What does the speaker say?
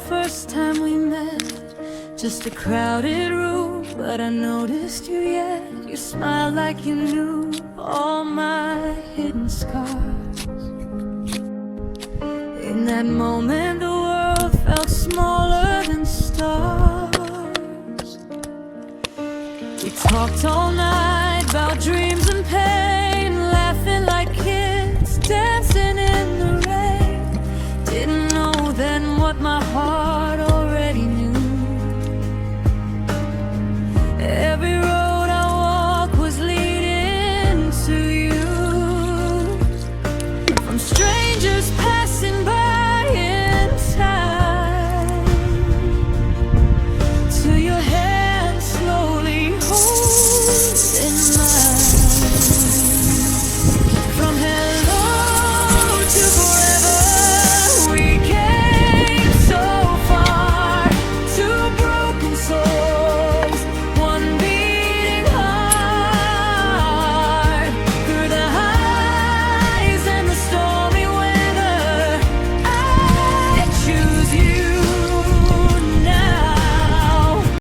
first time we met, just a crowded room, but I noticed you yet. You smiled like you knew all my hidden scars. In that moment the world felt smaller than stars. We talked all night about dreams and pain.